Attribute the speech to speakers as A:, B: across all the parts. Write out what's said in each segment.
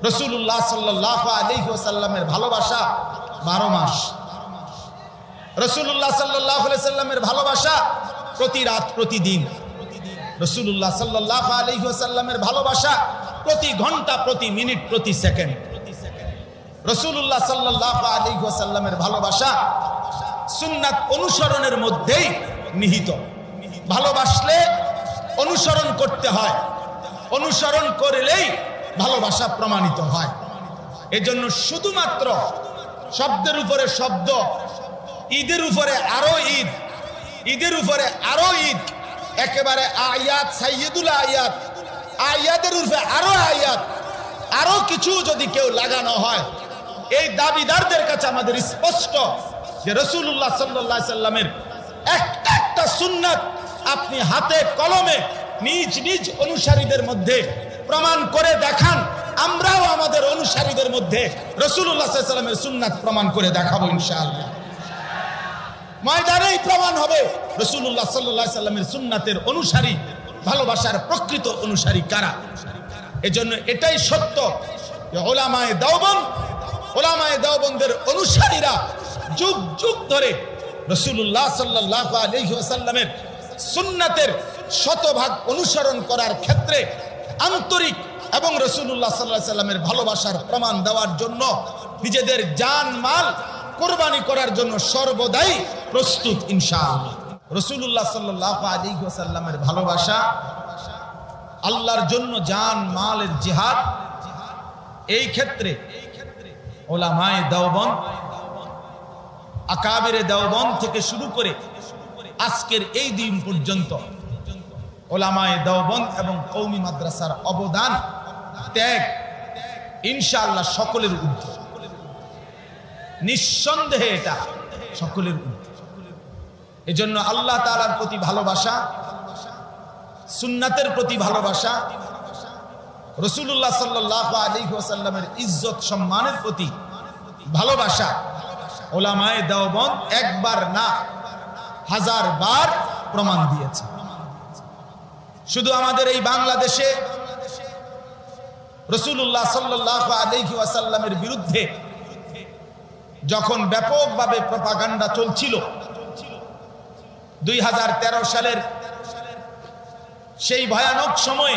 A: রাসূলুল্লাহ সাল্লাল্লাহু আলাইহি ওয়াসাল্লামের ভালোবাসা 12 মাস। রাসূলুল্লাহ সাল্লাল্লাহু আলাইহি ওয়াসাল্লামের ভালোবাসা প্রতি রাত প্রতিদিন। রাসূলুল্লাহ সাল্লাল্লাহু আলাইহি ওয়াসাল্লামের ভালোবাসা প্রতি ঘন্টা প্রতি মিনিট প্রতি সেকেন্ড। রাসূলুল্লাহ সাল্লাল্লাহু আলাইহি ওয়াসাল্লামের ভালোবাসা সুন্নাত অনুসরণের মধ্যেই নিহিত। ভালোবাসলে অনুসরণ করতে হয়, অনুসরণ করলেই ভালোবাসা প্রমাণিত হয়। এজন্য শুধুমাত্র শব্দের উপরে শব্দ, ঈদের উপরে আরো ঈদ, ঈদের উপরে আরো ঈদ, একেবারে আয়াত সাইয়্যিদুল আয়াত, আয়াতের উপরে আরো আয়াত, আরো কিছু যদি কেউ লাগানো হয়, এই দাবিদারদের কাছে আমাদের স্পষ্ট যে রাসূলুল্লাহ সাল্লাল্লাহু আলাইহি সাল্লামের একটা একটা সুন্নাত আপনি হাতে কলমে নিজ নিজ অনুসারীদের মধ্যে প্রমাণ করে দেখান, আমরাও আমাদের অনুসারীদের মধ্যে রাসূলুল্লাহ সাল্লাল্লাহু আলাইহি সাল্লামের সুন্নাত প্রমাণ করে দেখাবো ইনশাআল্লাহ। ময়দানেই প্রমাণ হবে রাসূলুল্লাহ সাল্লাল্লাহু আলাইহি সাল্লামের সুন্নাতের অনুসারী, ভালোবাসার প্রকৃত অনুসারী কারা। এজন্য এটাই সত্য যে উলামায়ে দেওবন্দের অনুসারীরা যুগ যুগ ধরে রাসূলুল্লাহ সাল্লাল্লাহু আলাইহি ওয়াসাল্লামের সুন্নাতের শতভাগ অনুসরণ করার ক্ষেত্রে আন্তরিক এবং রাসূলুল্লাহ সাল্লাল্লাহু আলাইহি ওয়াসাল্লামের ভালোবাসার প্রমাণ দেওয়ার জন্য নিজেদের জান মাল কুরবানি করার জন্য সর্বদাই প্রস্তুত ইনশাআল্লাহ। রাসূলুল্লাহ সাল্লাল্লাহু আলাইহি ওয়াসাল্লামের ভালোবাসা, আল্লাহর জন্য জান মালের জিহাদ, এই ক্ষেত্রে উলামায়ে দেওবন্দ, আকাবিরে দেওবন্দ থেকে শুরু করে আজকের এই দিন পর্যন্ত উলামায়ে দেওবন্দ এবং কওমি মাদ্রাসার অবদান, ত্যাগ ইনশাআল্লাহ সকলের ঊর্ধ্বে, নিঃসন্দেহে এটা সকলের ঊর্ধ্বে। এজন্য আল্লাহ তাআলার প্রতি ভালোবাসা, সুন্নাতের প্রতি ভালোবাসা, রাসূলুল্লাহ সাল্লাল্লাহু আলাইহি ওয়াসাল্লামের ইজ্জত সম্মানের প্রতি ভালোবাসা উলামায়ে দেওবন্দ একবার না 1000 বার প্রমাণ দিয়েছে। শুধু আমাদের এই বাংলাদেশে রাসূলুল্লাহ সাল্লাল্লাহু আলাইহি ওয়াসাল্লামের বিরুদ্ধে যখন ব্যাপকভাবে প্রপাগান্ডা চলছিল, 2013 সালের সেই ভয়ানক সময়ে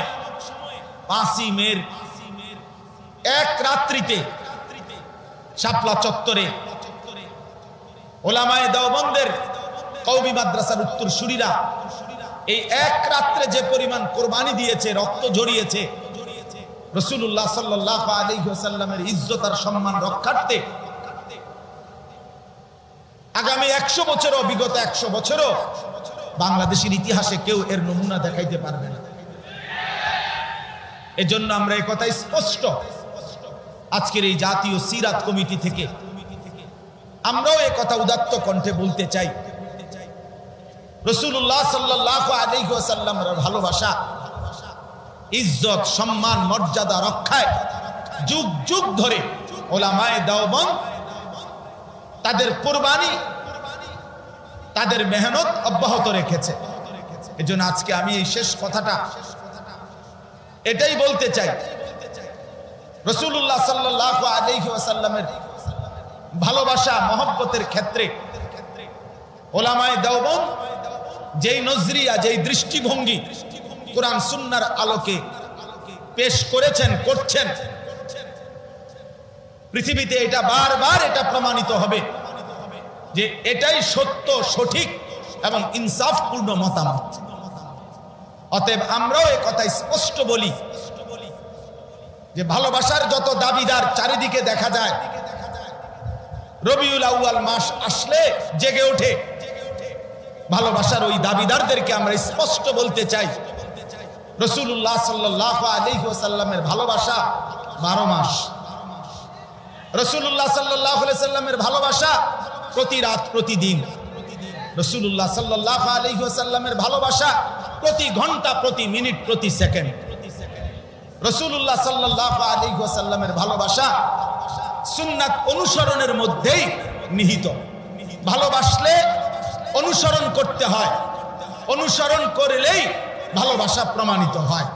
A: 5ই মের এক রাত্রিতে শাপলা চত্বরে উলামায়ে দেওবন্দের কওমি মাদ্রাসার উত্তরসূরিরা এই এক রাত্রে যে পরিমাণ কোরবানি দিয়েছে, রক্ত ঝরিয়েছে রাসূলুল্লাহ সাল্লাল্লাহু আলাইহি ওয়াসাল্লামের ইজ্জত আর সম্মান রক্ষার্থে, আগামী 100 বছরও, বিগত 100 বছরও বাংলাদেশের ইতিহাসে কেউ এর নমুনা দেখাইতে পারবে না। এজন্য আমরা এই কথা স্পষ্ট আজকের এই জাতীয় সিরাত কমিটি থেকে আমরাও এই কথা উদাত্ত কণ্ঠে বলতে চাই, রাসূলুল্লাহ সাল্লাল্লাহু আলাইহি ওয়াসাল্লামের ভালোবাসা, ইজ্জত সম্মান মর্যাদা রক্ষায় যুগ যুগ ধরে উলামায়ে দেওবন্দ তাদের কুরবানি, তাদের মেহনত অব্যাহত রেখেছে। এজন্য আজকে আমি এই শেষ কথাটা এটাই বলতে চাই, রাসূলুল্লাহ সাল্লাল্লাহু আলাইহি ওয়াসাল্লামের ভালোবাসা মহব্বতের ক্ষেত্রে উলামায়ে দেওবন্দ যেই নজরিয়া, যেই দৃষ্টিভঙ্গি কোরআন সুন্নাহর আলোকে পেশ করেছেন, করছেন, পৃথিবীতে এটা বারবার এটা প্রমাণিত হবে যে এটাই সত্য, সঠিক এবং ইনসাফপূর্ণ মতামত। অতএব আমরাও এই কথা স্পষ্ট বলি যে ভালোবাসার যত দাবিদার চারিদিকে দেখা যায়, রবিউল আউয়াল মাস আসলে জেগে ওঠে, ভালোবাসার ওই দাবিদারদেরকে আমরা স্পষ্ট বলতে চাই, রাসূলুল্লাহ সাল্লাল্লাহু আলাইহি ওয়াসাল্লামের ভালোবাসা 12 মাস। রাসূলুল্লাহ সাল্লাল্লাহু আলাইহি ওয়াসাল্লামের ভালোবাসা প্রতি রাত প্রতিদিন। রাসূলুল্লাহ সাল্লাল্লাহু আলাইহি ওয়াসাল্লামের ভালোবাসা প্রতি ঘন্টা প্রতি মিনিট প্রতি সেকেন্ড। রাসূলুল্লাহ সাল্লাল্লাহু আলাইহি ওয়াসাল্লামের ভালোবাসা সুন্নাত অনুসরণের মধ্যেই নিহিত। ভালোবাসলে অনুসরণ করতে হয়, অনুসরণ করলেই ভালোবাসা প্রমাণিত হয়।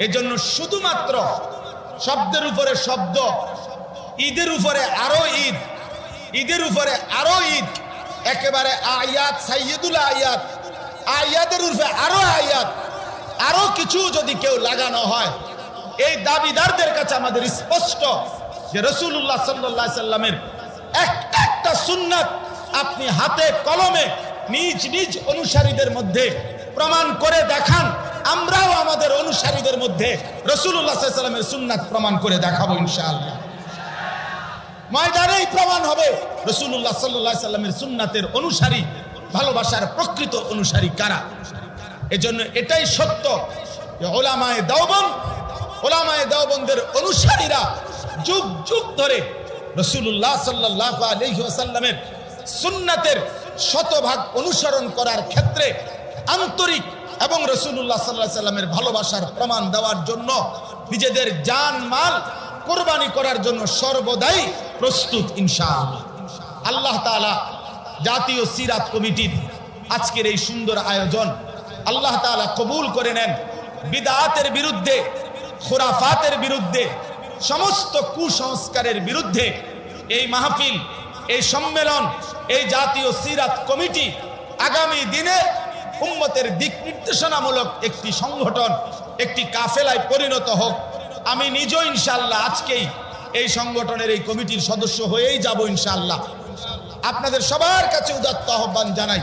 A: এজন্য শুধুমাত্র শব্দের উপরে শব্দ, ঈদের উপরে আরো ঈদ, ঈদের উপরে আরো ঈদ, একেবারে আয়াত, সাইয়্যিদুল আয়াত, আয়াতের উপরে আরো আয়াত, আরো কিছু যদি কেউ লাগানো হয়, এই দাবিদারদের কাছে আমাদের স্পষ্ট যে রাসূলুল্লাহ সাল্লাল্লাহু আলাইহি সাল্লামের একটা সুন্নাত আপনি হাতে কলমে নিজ নিজ অনুসারীদের মধ্যে প্রমাণ করে দেখান, আমরাও আমাদের অনুসারীদের মধ্যে রাসূলুল্লাহ সাল্লাল্লাহু আলাইহি সাল্লামের সুন্নাত প্রমাণ করে দেখাবো ইনশাআল্লাহ। ময়দানেই প্রমাণ হবে রাসূলুল্লাহ সাল্লাল্লাহু আলাইহি সাল্লামের সুন্নাতের অনুসারী, ভালোবাসার প্রকৃত অনুসারী কারা। এজন্য এটাই সত্য যে উলামায়ে দেওবন্দের অনুসারীরা যুগ যুগ ধরে রাসূলুল্লাহ সাল্লাল্লাহু আলাইহি ওয়াসাল্লামের সুন্নাতের শতভাগ অনুসরণ করার ক্ষেত্রে আন্তরিক এবং রাসূলুল্লাহ সাল্লাল্লাহু আলাইহি ওয়াসাল্লামের ভালোবাসার প্রমাণ দেওয়ার জন্য নিজেদের জান মাল কুরবানি করার জন্য সর্বদাই প্রস্তুত ইনশাআল্লাহ। আল্লাহ তাআলা জাতীয় সিরাত কমিটির আজকের এই সুন্দর আয়োজন আল্লাহ তাআলা কবুল করে নেন। বিদআতের বিরুদ্ধে, খুরাফাতের বিরুদ্ধে, সমস্ত কুসংস্কারের বিরুদ্ধে এই মাহফিল, এই সম্মেলন, এই জাতীয় সিরাত কমিটি আগামী দিনে উম্মতের দিক নির্দেশনামূলক একটি সংগঠন, একটি কাফেলায় পরিণত হোক। আমি নিজেও ইনশাআল্লাহ আজকেই এই সংগঠনের, এই কমিটির সদস্য হয়েই যাব ইনশাআল্লাহ। আপনাদের সবার কাছে উদাত্ত আহ্বান জানাই,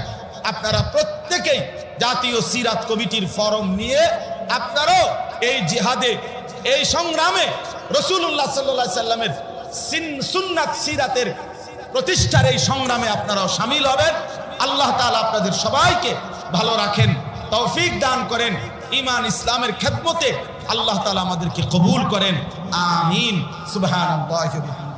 A: আপনারা প্রত্যেকেই জাতীয় সিরাত কমিটির ফরম নিয়ে আপনারাও এই জিহাদে, এই সংগ্রামে রাসূলুল্লাহ সাল্লাল্লাহু আলাইহি সাল্লামের সুন্নাত সিরাতের প্রতিষ্ঠার এই সংগ্রামে আপনারাও শামিল হবেন। আল্লাহ তাআলা আপনাদের সবাইকে ভালো রাখেন, তৌফিক দান করেন, ঈমান ইসলামের খেদমতে আল্লাহ তাআলা আমাদেরকে কবুল করেন। আমিন। সুবহানাল্লাহি ওয়া বিহামদিহি।